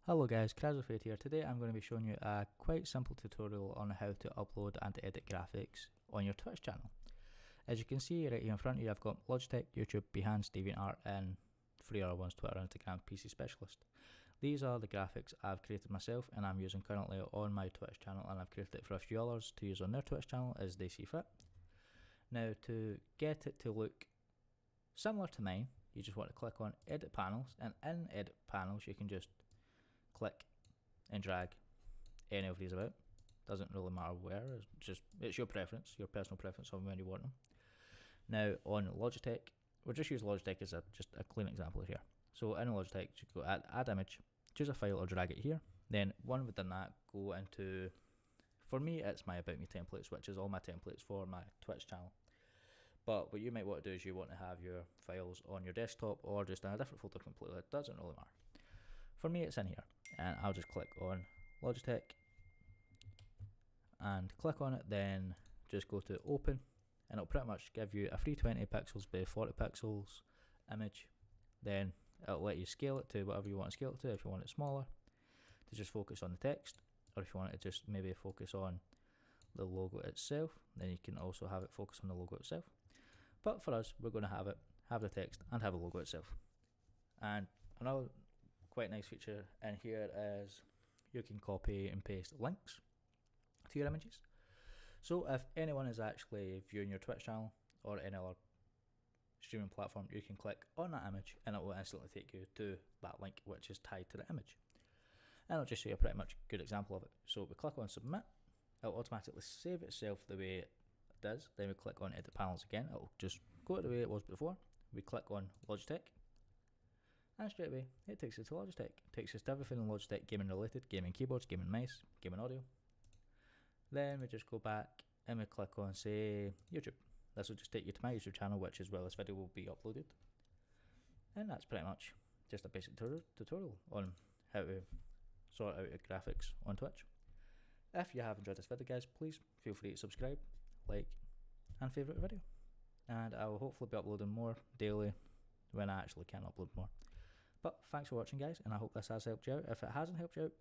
Hello guys, Krazofate here. Today I'm going to be showing you a quite simple tutorial on how to upload and edit graphics on your Twitch channel. As you can see right here in front of you, I've got Logitech, YouTube, Behance, DeviantArt and 3 other ones, Twitter, Instagram, PC Specialist. These are the graphics I've created myself and I'm using currently on my Twitch channel, and I've created it for a few others to use on their Twitch channel as they see fit. Now, to get it to look similar to mine, you just want to click on Edit Panels, and in Edit Panels you can just click and drag any of these about. Doesn't really matter where, it's your preference, your personal preference on when you want them. Now on Logitech, we'll just use Logitech as just a clean example here. So in Logitech, you go add image, choose a file or drag it here. Then one within that, go into, for me it's my About Me templates, which is all my templates for my Twitch channel. But what you might want to do is you want to have your files on your desktop or just in a different folder completely. It doesn't really matter. For me it's in here, and I'll just click on Logitech and click on it, then just go to open, and it'll pretty much give you a free 20 pixels by 40 pixels image. Then it'll let you scale it to whatever you want to scale it to. If you want it smaller, to just focus on the text, or if you want it to just maybe focus on the logo itself, then you can also have it focus on the logo itself. But for us, we're going to have the text and have the logo itself. And another quite nice feature in here is you can copy and paste links to your images. So if anyone is actually viewing your Twitch channel or any other streaming platform, you can click on that image and it will instantly take you to that link which is tied to the image. And I'll just show you a pretty much good example of it. So we click on submit, it'll automatically save itself the way it does. Then we click on edit panels again, it'll just go the way it was before. We click on Logitech, and straight away it takes us to Logitech. It takes us to everything in Logitech gaming related: gaming keyboards, gaming mice, gaming audio. Then we just go back and we click on, say, YouTube. This will just take you to my YouTube channel, which is where this video will be uploaded. And that's pretty much just a basic tutorial on how to sort out your graphics on Twitch. If you have enjoyed this video guys, please feel free to subscribe, like and favourite the video. And I will hopefully be uploading more daily when I actually can upload more. But thanks for watching guys, and I hope this has helped you out. If it hasn't helped you out,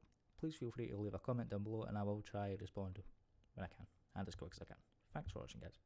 please feel free to leave a comment down below and I will try to respond when I can, and as quick as I can. Thanks for watching guys.